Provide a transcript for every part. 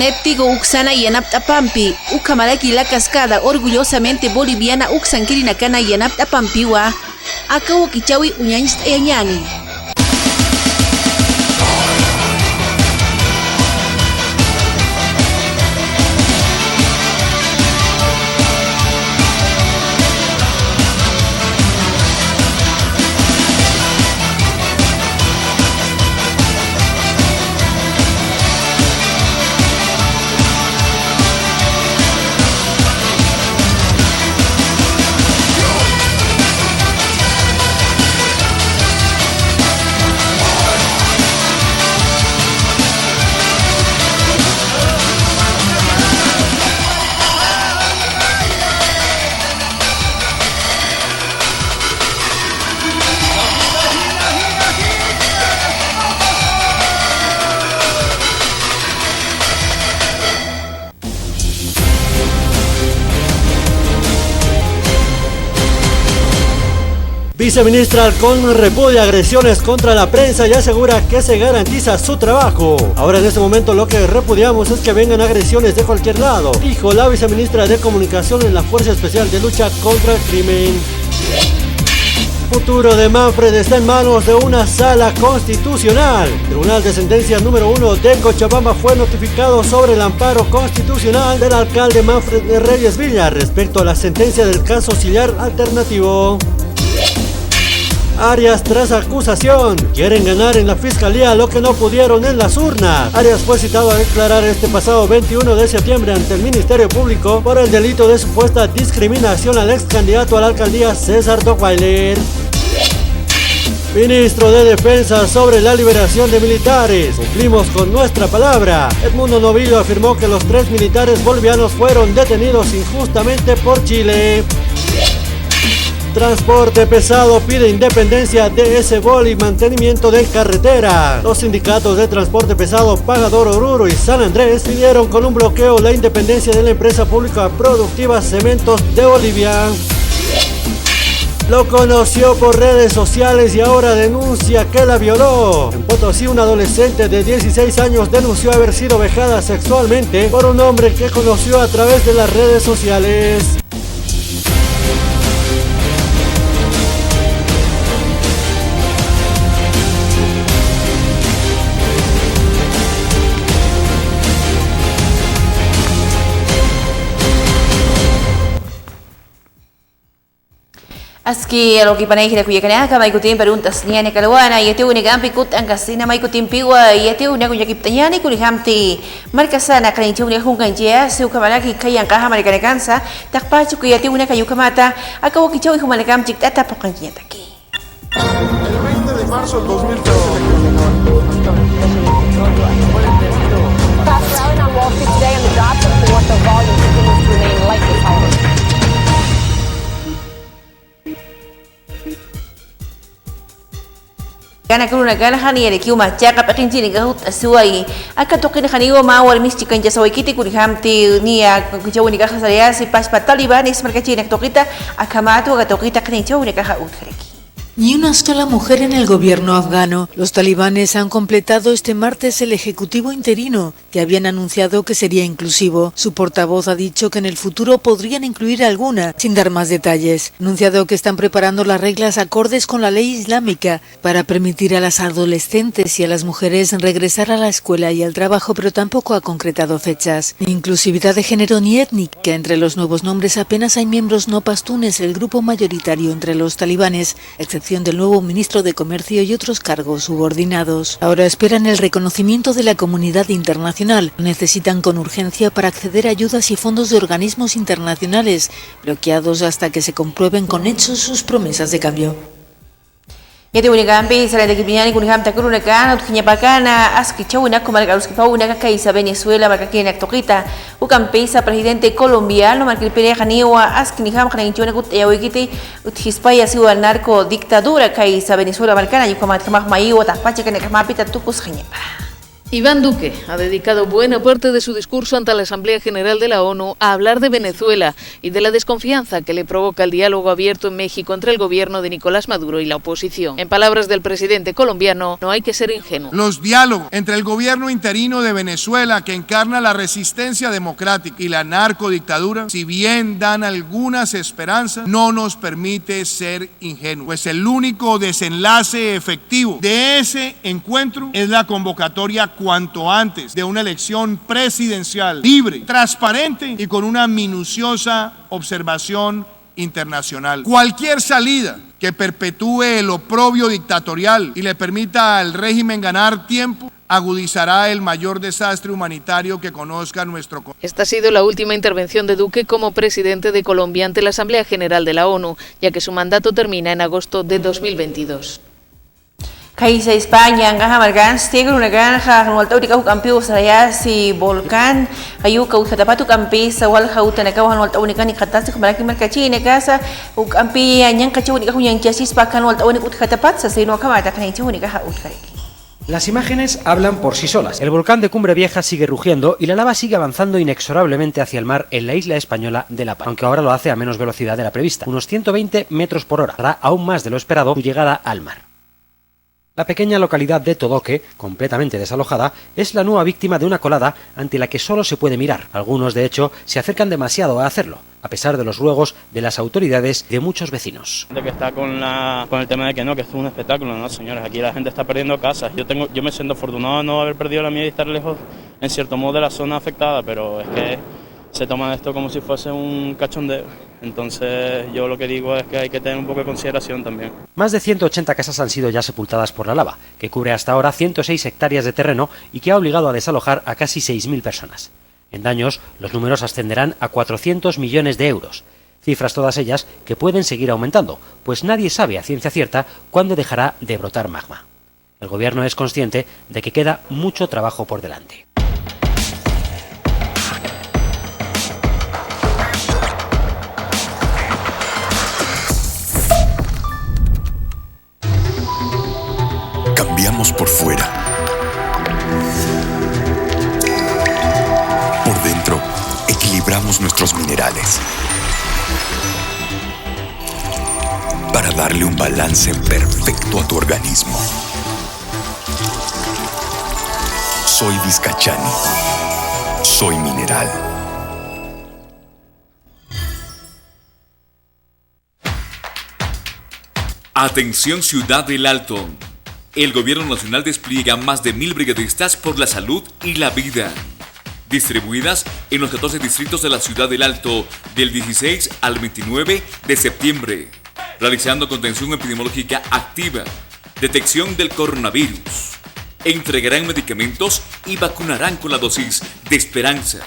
Néptigo Uxana y Anaptapampi, Ucamaraki la cascada, orgullosamente boliviana Uxanquirinacana y Anaptapampiwa, Acabo Kichawi Uñañist Eñani. Viceministra Halcón repudia agresiones contra la prensa y asegura que se garantiza su trabajo. Ahora en este momento lo que repudiamos es que vengan agresiones de cualquier lado, dijo la viceministra de Comunicación en la Fuerza Especial de Lucha contra el Crimen. Futuro de Manfred está en manos de una sala constitucional. Tribunal de Sentencia número 1 de Cochabamba fue notificado sobre el amparo constitucional del alcalde Manfred de Reyes Villa respecto a la sentencia del caso auxiliar alternativo. Arias tras acusación, quieren ganar en la fiscalía lo que no pudieron en las urnas. Arias fue citado a declarar este pasado 21 de septiembre ante el Ministerio Público por el delito de supuesta discriminación al ex candidato a la alcaldía César Dockweiler. Ministro de Defensa sobre la liberación de militares. Cumplimos con nuestra palabra. Edmundo Novillo afirmó que los 3 militares bolivianos fueron detenidos injustamente por Chile. Transporte pesado pide independencia de Esebol y mantenimiento de carretera. Los sindicatos de transporte pesado Pagador, Oruro y San Andrés pidieron con un bloqueo la independencia de la empresa pública productiva Cementos de Bolivia. Lo conoció por redes sociales y ahora denuncia que la violó. En Potosí, un adolescente de 16 años denunció haber sido vejada sexualmente por un hombre que conoció a través de las redes sociales. Aski aloki panay hira kuya kanaka may kutin peruntas niya ni kalawana yati uni gampi kut ang kasina may kutin piwa yati uni kuya kiptanya ni kulihamti markasana kanin uni hungan jia su kamalaki kayang kaha marikanakansa takpachu kuya yati uni kayu kamata akaw kichaw humalakam chik tatapokan niya taki. El 20 de marzo del 2013 Fast rally on Wall Street today and the jobs report, the volume continues to remain light this hour. Kana kuna kana hani ere kiu macha ka pakin jini ka hut asuai aka tokin hani wa ma wal mis chikan jasa wikiti kuri hamti nia kujawi ka khasaya si pas Taliban is marka china tokita akamatu ka tokita kani chawni ka haut khareki. Ni una sola mujer en el gobierno afgano. Los talibanes han completado este martes el ejecutivo interino, que habían anunciado que sería inclusivo. Su portavoz ha dicho que en el futuro podrían incluir alguna, sin dar más detalles. Ha anunciado que están preparando las reglas acordes con la ley islámica para permitir a las adolescentes y a las mujeres regresar a la escuela y al trabajo, pero tampoco ha concretado fechas. Ni inclusividad de género ni étnica. Entre los nuevos nombres apenas hay miembros no pastunes, el grupo mayoritario entre los talibanes, del nuevo ministro de Comercio y otros cargos subordinados. Ahora esperan el reconocimiento de la comunidad internacional. Lo necesitan con urgencia para acceder a ayudas y fondos de organismos internacionales, bloqueados hasta que se comprueben con hechos sus promesas de cambio. Yati uni gampi selain dari kipinyani kuni ham takuru nakana utkinya pakana aski chawina kumal galus kipau na kaisa Venezuela marka kina tokita ukampesa presidente colombiano marka pere khaniwa aski ni ham khana inchona kut yawikiti uthispaya siwa narco dictadura kaisa Venezuela markana yukamat kamak maiwa takpacha kana kamapita tukus khanya. Iván Duque ha dedicado buena parte de su discurso ante la Asamblea General de la ONU a hablar de Venezuela y de la desconfianza que le provoca el diálogo abierto en México entre el gobierno de Nicolás Maduro y la oposición. En palabras del presidente colombiano, no hay que ser ingenuo. Los diálogos entre el gobierno interino de Venezuela, que encarna la resistencia democrática, y la narcodictadura, si bien dan algunas esperanzas, no nos permite ser ingenuos, pues el único desenlace efectivo de ese encuentro es la convocatoria cuanto antes de una elección presidencial libre, transparente y con una minuciosa observación internacional. Cualquier salida que perpetúe el oprobio dictatorial y le permita al régimen ganar tiempo agudizará el mayor desastre humanitario que conozca nuestro continente. Esta ha sido la última intervención de Duque como presidente de Colombia ante la Asamblea General de la ONU, ya que su mandato termina en agosto de 2022. Kaisa España ngaha margan stigru nagan ha walta udi ka kampiu saya si volcan kayu ka utatapatu kampi sa wal hauta na ka walta uni kan ikhatas ko malaki markachi ne kasa u kampi anyang kachu ni ka hunyang jasis pakan walta uni ut khatapat sa sino ka mata kan chu ni ka ut kare. Las imágenes hablan por sí solas. El volcán de Cumbre Vieja sigue rugiendo y la lava sigue avanzando inexorablemente hacia el mar en la isla española de La Palma, aunque ahora lo hace a menos velocidad de la prevista, unos 120 metros por hora. Hará aún más de lo esperado su llegada al mar. La pequeña localidad de Todoque, completamente desalojada, es la nueva víctima de una colada ante la que solo se puede mirar. Algunos, de hecho, se acercan demasiado a hacerlo, a pesar de los ruegos de las autoridades y de muchos vecinos. Que está con el tema de que no, que esto es un espectáculo, no señores, aquí la gente está perdiendo casas. Yo me siento afortunado de no haber perdido la mía y estar lejos, en cierto modo, de la zona afectada, pero es que se toman esto como si fuese un cachondeo. Entonces yo lo que digo es que hay que tener un poco de consideración también. Más de 180 casas han sido ya sepultadas por la lava, que cubre hasta ahora 106 hectáreas de terreno y que ha obligado a desalojar a casi 6.000 personas. En daños, los números ascenderán a 400 millones de euros. Cifras todas ellas que pueden seguir aumentando, pues nadie sabe a ciencia cierta cuándo dejará de brotar magma. El gobierno es consciente de que queda mucho trabajo por delante. Cambiamos por fuera. Por dentro, equilibramos nuestros minerales para darle un balance perfecto a tu organismo. Soy Vizcachani. Soy mineral. Atención Ciudad del Alto. El Gobierno Nacional despliega más de 1.000 brigadistas por la salud y la vida, distribuidas en los 14 distritos de la Ciudad del Alto del 16 al 29 de septiembre, realizando contención epidemiológica activa, detección del coronavirus, entregarán medicamentos y vacunarán con la dosis de esperanza.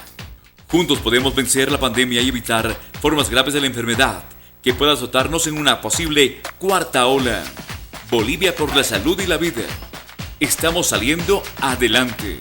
Juntos podemos vencer la pandemia y evitar formas graves de la enfermedad que pueda azotarnos en una posible cuarta ola. Bolivia por la salud y la vida. Estamos saliendo adelante.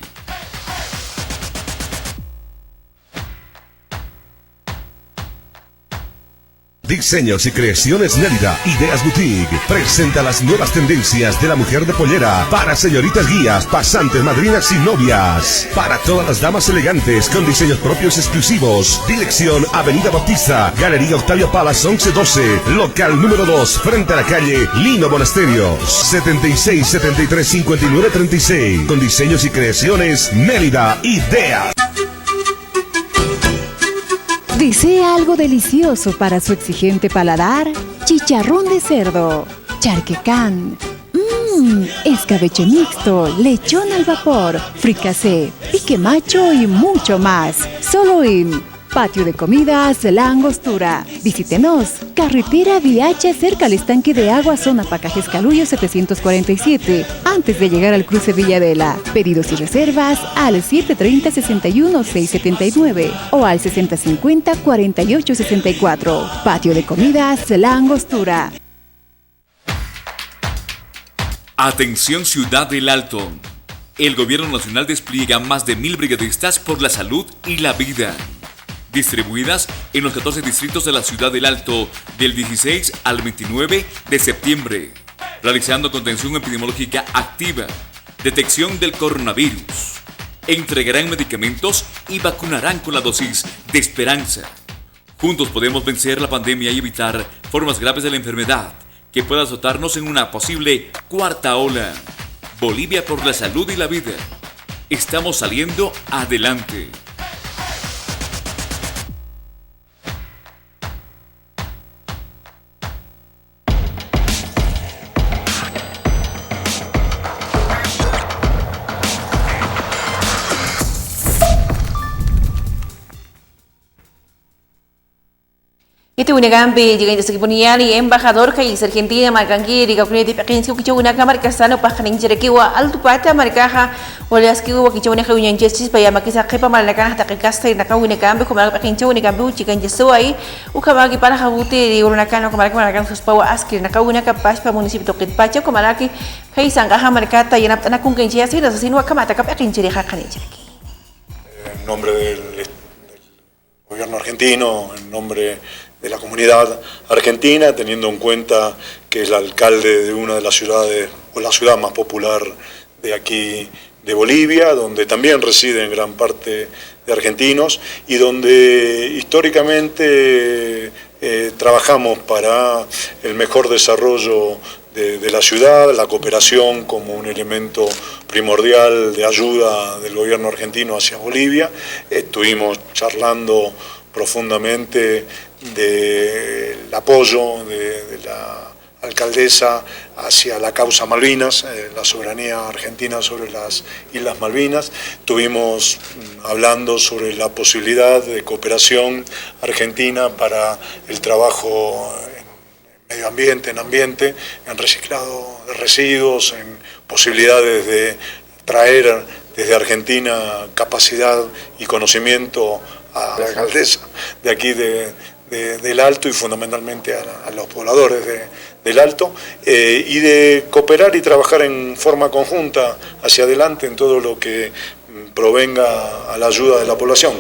Diseños y creaciones Nélida, Ideas Boutique, presenta las nuevas tendencias de la mujer de pollera para señoritas guías, pasantes, madrinas y novias. Para todas las damas elegantes con diseños propios exclusivos. Dirección Avenida Bautista, Galería Octavio Palas 1112, local número 2, frente a la calle Lino Monasterios. 76 73 59 36. Con diseños y creaciones Nélida, Ideas. ¿Desea algo delicioso para su exigente paladar? Chicharrón de cerdo, charquecán, escabeche mixto, lechón al vapor, fricasé, pique macho y mucho más. Solo en Patio de Comidas La Angostura. Visítenos. Carretera Viacha cerca al estanque de agua, zona Pacajes Calullo 747. Antes de llegar al cruce Villadela. Pedidos y reservas al 730-61-679 o al 6050-4864. Patio de Comidas La Angostura. Atención Ciudad del Alto. El Gobierno Nacional despliega más de 1.000 brigadistas por la salud y la vida, distribuidas en los 14 distritos de la Ciudad del Alto del 16 al 29 de septiembre, realizando contención epidemiológica activa, detección del coronavirus, entregarán medicamentos y vacunarán con la dosis de esperanza. Juntos podemos vencer la pandemia y evitar formas graves de la enfermedad que pueda azotarnos en una posible cuarta ola. Bolivia por la salud y la vida. Estamos saliendo adelante. Ito unagambi jika sa kipuniani embajador kay sa Argentina markangi diga kuniti pakinsi ko kicho unagamar kasano pa kaning jerekiwa altu pata markaha wala skiwa kicho unaga unyan justice pa yama kisa kepa malakana ta kasta naka unagambi ko malaka pakincho unagambi chikan jesuai ukamagi para habuti di unakano ko malaka malakan suspawa askir naka unaka pas pa munisipio kitpacha ko malaki kay sangaha markata yanap na kung kinchi asira sa sinwa kamata ka pakinchi ha kanin jereki. En nombre del gobierno argentino, en nombre de la comunidad argentina, teniendo en cuenta que es el alcalde de una de las ciudades, o la ciudad más popular de aquí de Bolivia, donde también residen gran parte de argentinos y donde históricamente trabajamos para el mejor desarrollo de la ciudad, la cooperación como un elemento primordial de ayuda del gobierno argentino hacia Bolivia. Estuvimos charlando profundamente del apoyo de la alcaldesa hacia la causa Malvinas, la soberanía argentina sobre las Islas Malvinas. Estuvimos hablando sobre la posibilidad de cooperación argentina para el trabajo en medio ambiente, en reciclado de residuos, en posibilidades de traer desde Argentina capacidad y conocimiento a la alcaldesa de aquí del Alto y fundamentalmente a los pobladores del Alto, y de cooperar y trabajar en forma conjunta hacia adelante en todo lo que provenga a la ayuda de la población.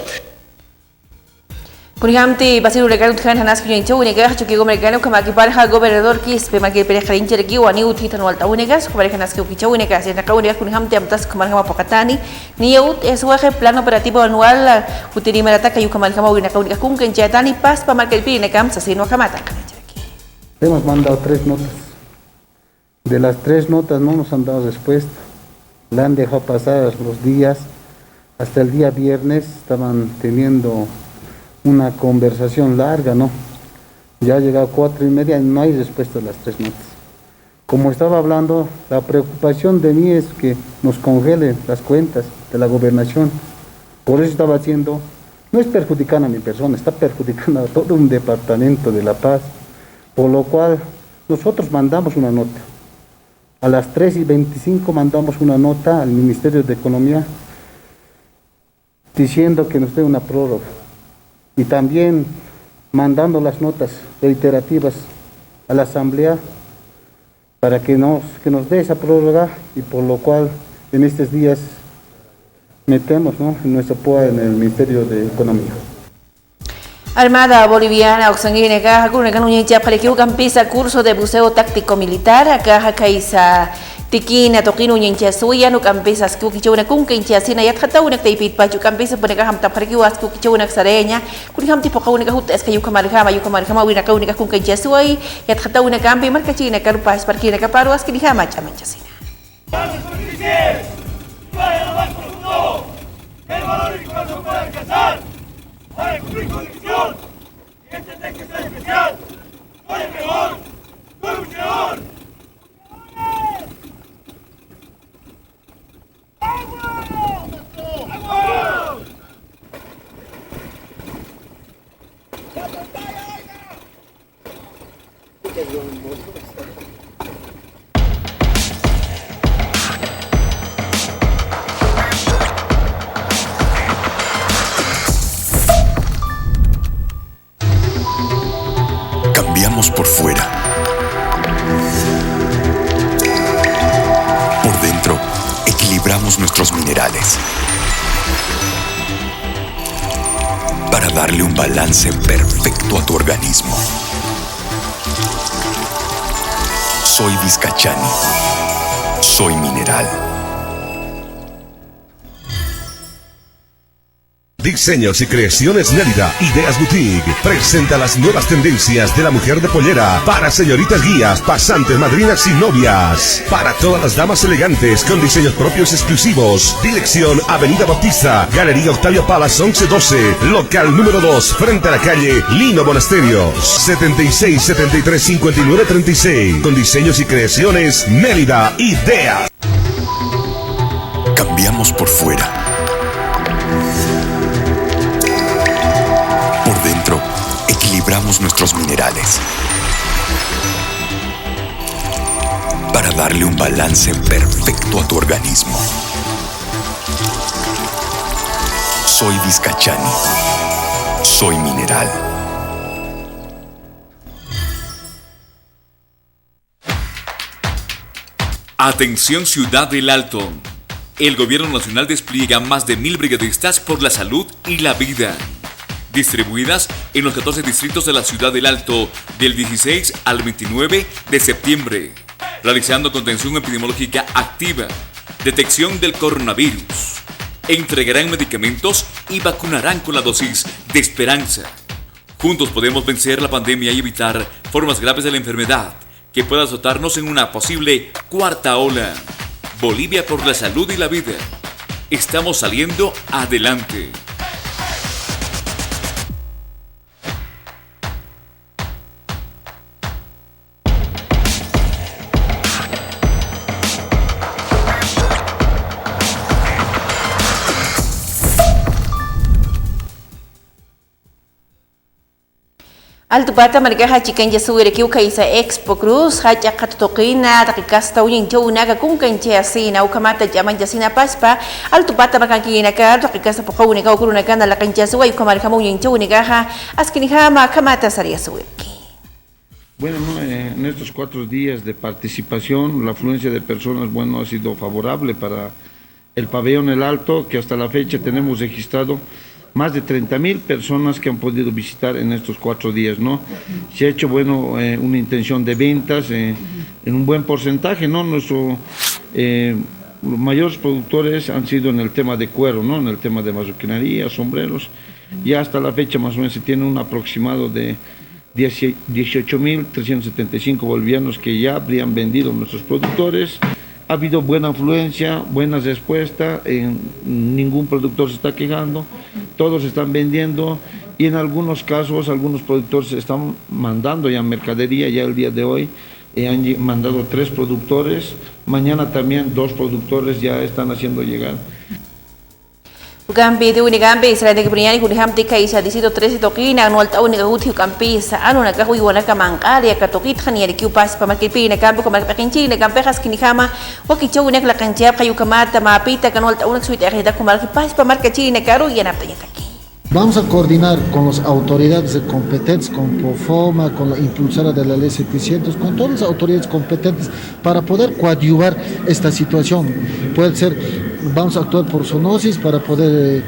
Kurihamti basiru legal utkan hanas kunyancho unegas chuki gomergano kama kiparha gobernador kis pe maki pere kharinche reki wani utitan walta unegas kumare hanas kicho unegas na kaunegas kurihamti amtas kumar kama pokatani niut es waje plan operativo anual utiri marata kayu kamar kama unegas kaunegas kun kenchatani pas pa markel pi nekam sasino kamata. Hemos mandado 3 notas. De las 3 notas no nos han dado respuesta. La han dejado pasar los días. Hasta el día viernes estaban teniendo una conversación larga, ¿no? Ya ha llegado 4:30 y no hay respuesta a las 3 notas. Como estaba hablando, la preocupación de mí es que nos congelen las cuentas de la gobernación. Por eso estaba haciendo, no es perjudicando a mi persona, está perjudicando a todo un departamento de La Paz. Por lo cual, nosotros mandamos una nota. A las 3:25 mandamos una nota al Ministerio de Economía diciendo que nos dé una prórroga. Y también mandando las notas reiterativas a la Asamblea para que nos dé esa prórroga, y por lo cual en estos días metemos, ¿no?, nuestro apoyo en el Ministerio de Economía. Armada boliviana oxanguine caja con un niña para que campisa curso de buceo táctico militar caja kaisa tikina tokino niña suya no campisa que kichuna kun kincha sina ya khata una taipit pachu campisa pone caja hamta para que was que kichuna sareña kun ham tipo kauna hut es que yu kamar kama wina kauna kun kincha suai ya khata una campi marca china karupas para que na paru as que dija macha sina. El valor y cuando pueda alcanzar para cumplir con misión y entender que soy especial, soy el mejor, soy luchador. Cambiamos por fuera. Por dentro, equilibramos nuestros minerales para darle un balance perfecto a tu organismo. Soy Vizcachani. Soy mineral. Diseños y Creaciones Nélida, Ideas Boutique, presenta las nuevas tendencias de la mujer de pollera para señoritas guías, pasantes, madrinas y novias. Para todas las damas elegantes con diseños propios exclusivos. Dirección Avenida Bautista, Galería Octavio Palas 1112, local número 2, frente a la calle Lino Monasterios, 76 73 59 36. Con Diseños y Creaciones Nélida, Ideas. Cambiamos por fuera. Por dentro, equilibramos nuestros minerales para darle un balance perfecto a tu organismo. Soy Vizcachani. Soy mineral. Atención Ciudad del Alto. El Gobierno Nacional despliega más de 1000 brigadistas por la salud y la vida, distribuidas en los 14 distritos de la Ciudad del Alto del 16 al 29 de septiembre, realizando contención epidemiológica activa, detección del coronavirus, entregarán medicamentos y vacunarán con la dosis de esperanza. Juntos podemos vencer la pandemia y evitar formas graves de la enfermedad que pueda azotarnos en una posible cuarta ola. Bolivia por la salud y la vida. Estamos saliendo adelante. Altupata margaha chicken yasuire kiu kaisa Expo Cruz haja katokina takikasta uyin jouna kung kanche asina ukamata jaman jasina paspa altupata makakina ka takikasta pokauni ka ukuruna kana la kanche suwa ukamar kamu uyin jouna gaha askiniha ma kamata saria suire. Bueno, en estos 4 días de participación, la afluencia de personas, bueno, ha sido favorable para el pabellón El Alto, que hasta la fecha tenemos registrado más de 30,000 personas que han podido visitar en estos 4 días, ¿no? Se ha hecho, bueno, una intención de ventas en un buen porcentaje, ¿no? Los mayores productores han sido en el tema de cuero, ¿no? En el tema de marroquinería, sombreros. Ya hasta la fecha más o menos se tiene un aproximado de 18,375 bolivianos que ya habrían vendido nuestros productores. Ha habido buena afluencia, buena respuesta, ningún productor se está quejando, todos están vendiendo y en algunos casos algunos productores están mandando ya mercadería, ya el día de hoy han mandado 3 productores, mañana también 2 productores ya están haciendo llegar. Ugambi de Unigambi Israel de Briani Gurihamti Kaisa Disido 13 Tokina anual tauni Uti Campisa anu nakahui wanaka mangaria katokit khani kiu pas pamakipina kampo kamakinchi ne kampejas kinihama wakicho unek la kanchap kayu kamata mapita kanual taunak suite agida kumalki pas pamarkachine karu yanapta yataki. Vamos a coordinar con las autoridades de competentes, con POFOMA, con la impulsora de la ley 700, con todas las autoridades competentes para poder coadyuvar esta situación. Puede ser, vamos a actuar por zoonosis para poder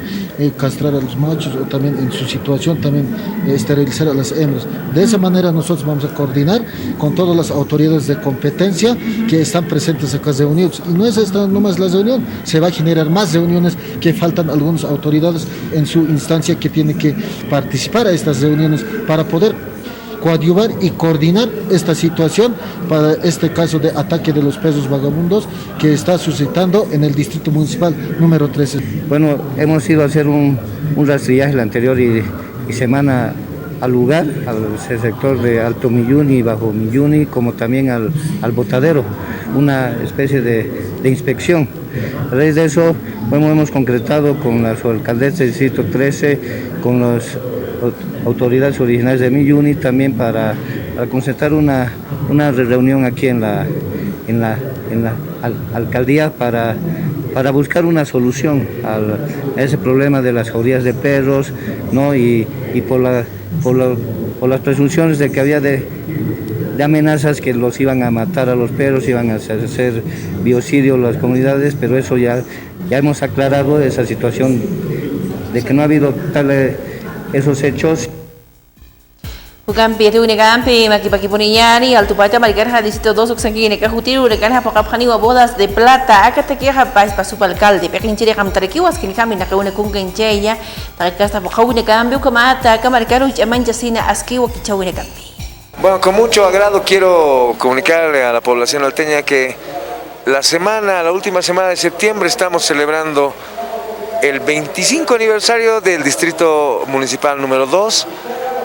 castrar a los machos o también en su situación también esterilizar a las hembras. De esa manera nosotros vamos a coordinar con todas las autoridades de competencia que están presentes acá reunidos. Y no es esta nomás la reunión, se va a generar más reuniones que faltan algunas autoridades en su instancia que tienen que participar a estas reuniones para poder coadyuvar y coordinar esta situación para este caso de ataque de los perros vagabundos que está suscitando en el distrito municipal número 13. Bueno, hemos ido a hacer un rastrillaje la anterior y semana al lugar, al sector de Alto Milluni y Bajo Milluni, como también al botadero, una especie de inspección. A raíz de eso, bueno, hemos concretado con la alcaldesa del distrito 13, con las autoridades originales de Milluni, también para concentrar una reunión aquí en la alcaldía para buscar una solución a ese problema de las jaurías de perros, ¿no? Y por las presunciones de que había de amenazas que los iban a matar a los perros, iban a hacer biocidio las comunidades, pero eso ya hemos aclarado esa situación de que no ha habido esos hechos. Hukampi ati unikampi makipakipuniñani altupata maricarja distrito 2 uxanguineca jutiru recarja paqapjaniwa bodas de plata akatequeja paispa subalcalde peqinchiri qamtarikiwas kinikami nakauna kunkencheya taqikasta paqawinecambi ukamata kamarcaru chamanchasina askiwa kichawinecampi. Bueno, con mucho agrado quiero comunicarle a la población alteña que la última semana de septiembre estamos celebrando el 25 aniversario del Distrito Municipal número 2.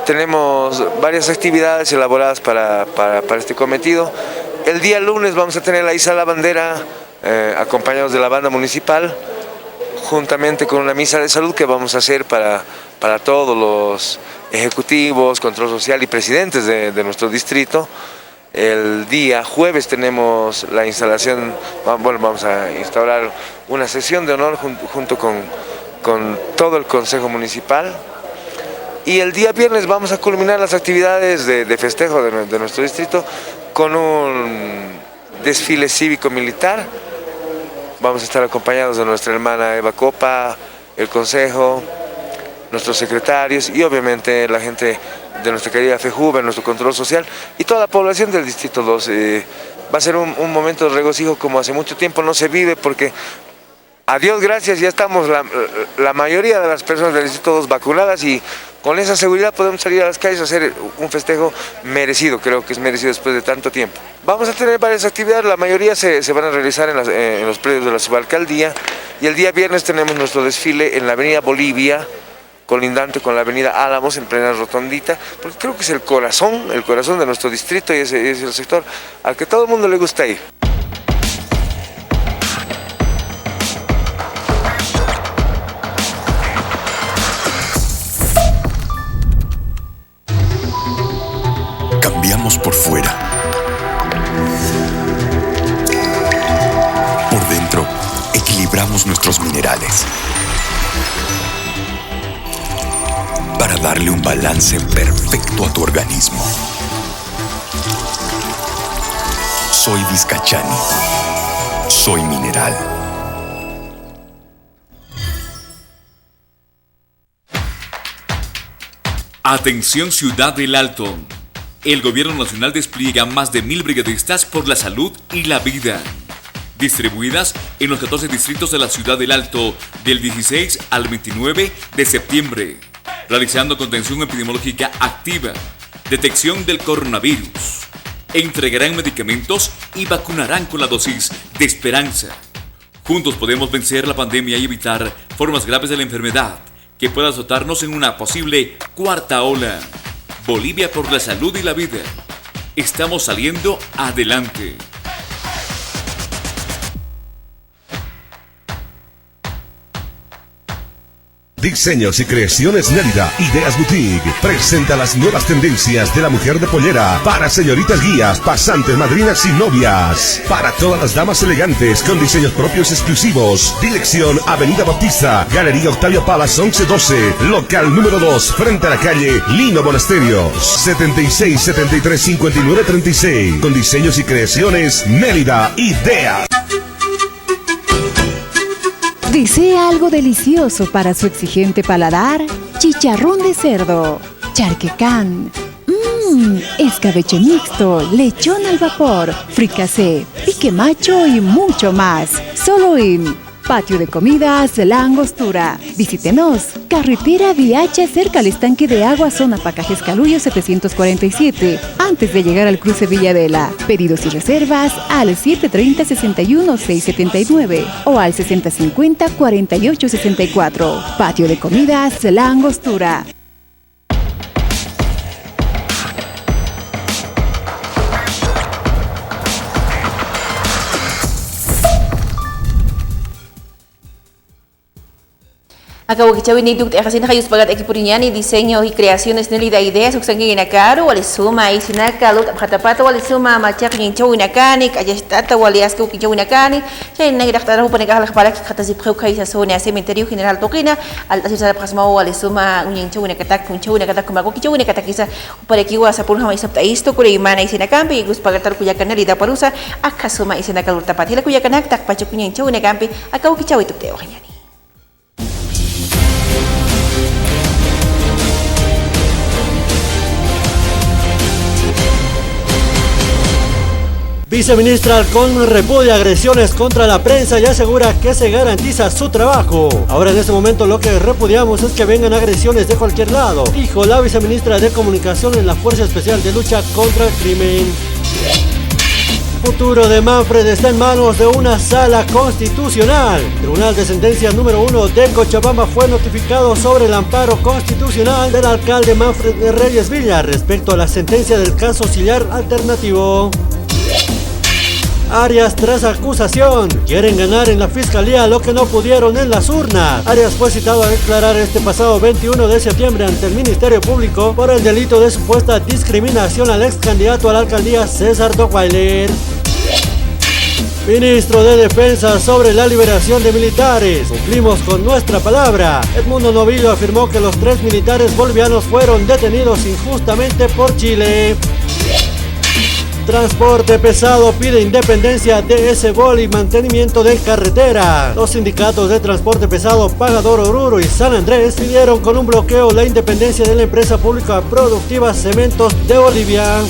Tenemos varias actividades elaboradas para este cometido. El día lunes vamos a tener la Iza a la Bandera, acompañados de la banda municipal, juntamente con una misa de salud que vamos a hacer para todos los ejecutivos, control social y presidentes de nuestro distrito. El día jueves tenemos la instalación, vamos a instaurar una sesión de honor junto con todo el Consejo Municipal. Y el día viernes vamos a culminar las actividades de festejo de nuestro distrito con un desfile cívico-militar. Vamos a estar acompañados de nuestra hermana Eva Copa, el Consejo, nuestros secretarios y obviamente la gente de nuestra querida FEJUVE, nuestro control social y toda la población del Distrito 2. Va a ser un momento de regocijo como hace mucho tiempo no se vive porque a Dios gracias ya estamos la mayoría de las personas del Distrito 2 vacunadas y con esa seguridad podemos salir a las calles a hacer un festejo merecido, creo que es merecido después de tanto tiempo. Vamos a tener varias actividades, la mayoría se van a realizar en los predios de la subalcaldía y el día viernes tenemos nuestro desfile en la avenida Bolivia, colindante con la avenida Álamos en plena rotondita, porque creo que es el corazón de nuestro distrito y es el sector al que todo el mundo le gusta ir. Cambiamos por fuera. Por dentro, equilibramos nuestros minerales para darle un balance perfecto a tu organismo. Soy Vizcachani. Soy mineral. Atención Ciudad del Alto. El Gobierno Nacional despliega más de 1000 brigadistas por la salud y la vida, distribuidas en los 14 distritos de la Ciudad del Alto del 16 al 29 de septiembre, realizando contención epidemiológica activa, detección del coronavirus, entregarán medicamentos y vacunarán con la dosis de esperanza. Juntos podemos vencer la pandemia y evitar formas graves de la enfermedad que pueda azotarnos en una posible cuarta ola. Bolivia por la salud y la vida. Estamos saliendo adelante. Diseños y creaciones Nélida Ideas Boutique presenta las nuevas tendencias de la mujer de pollera para señoritas guías, pasantes, madrinas y novias. Para todas las damas elegantes con diseños propios exclusivos. Dirección Avenida Bautista, Galería Octavio Palas 1112, local número 2, frente a la calle Lino Monasterios. 76 73 59 36. Con diseños y creaciones Nélida Ideas. ¿Desea algo delicioso para su exigente paladar? Chicharrón de cerdo, charquecán, escabeche mixto, lechón al vapor, fricasé, pique macho y mucho más. Solo en Patio de Comidas La Angostura. Visítenos. Carretera Viacha cerca al estanque de agua, zona Pacajes Caluyo 747, antes de llegar al cruce Villavela. Pedidos y reservas al 730-61-679 o al 6050-4864. Patio de Comidas La Angostura. Acabo que chawini duk hasina hayus pagat ekipuriñani diseño y creaciones Nélida Ideas uxanguina caro wali suma y sinaka lut abhatapata wali suma machak ni chawina kanik ayastata wali asko ki chawina kanik chay nagdaqtara hupan ka halak balak khatazip khau khaisa sona cementerio general toqina al asisa pasma wali suma uñin chawina katak kun chawina katak kuma ki chawina katakisa upare ki wasa pun hama isapta isto kure imana isina kampi gus pagatar kuyakan Nélida parusa akasuma isina kalur tapati la kuyakanak tak pachuk uñin chawina kampi akau ki chawi tukte ohanyani. Viceministra Halcón repudia agresiones contra la prensa y asegura que se garantiza su trabajo. Ahora en este momento lo que repudiamos es que vengan agresiones de cualquier lado, dijo la viceministra de Comunicación en la Fuerza Especial de Lucha contra el Crimen. El futuro de Manfred está en manos de una sala constitucional. El Tribunal de Sentencias número 1 de Cochabamba fue notificado sobre el amparo constitucional del alcalde Manfred Reyes Villa respecto a la sentencia del caso Sillar Alternativo. Arias tras acusación. Quieren ganar en la fiscalía lo que no pudieron en las urnas. Arias fue citado a declarar este pasado 21 de septiembre ante el Ministerio Público por el delito de supuesta discriminación al ex candidato a la alcaldía César Dockweiler. Ministro de Defensa sobre la liberación de militares. Cumplimos con nuestra palabra. Edmundo Novillo afirmó que los 3 militares bolivianos fueron detenidos injustamente por Chile. Transporte pesado pide independencia de Esebol y mantenimiento de carretera. Los sindicatos de transporte pesado Pagador Oruro y San Andrés pidieron con un bloqueo la independencia de la empresa pública productiva Cementos de Bolivia.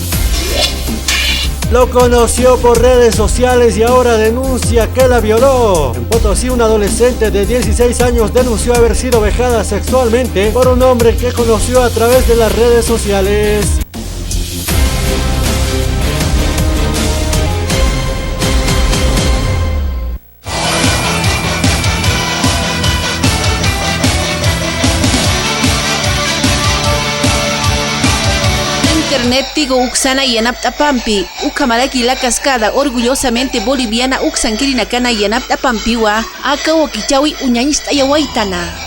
Lo conoció por redes sociales y ahora denuncia que la violó. En Potosí, un adolescente de 16 años denunció haber sido vejada sexualmente por un hombre que conoció a través de las redes sociales. Internet tigo Uxana y Anaptapampi, Ucamaraki la cascada orgullosamente boliviana Uxanquirinacana y Anaptapampiwa, Aka Wakichawi Uñañista Yawaitana.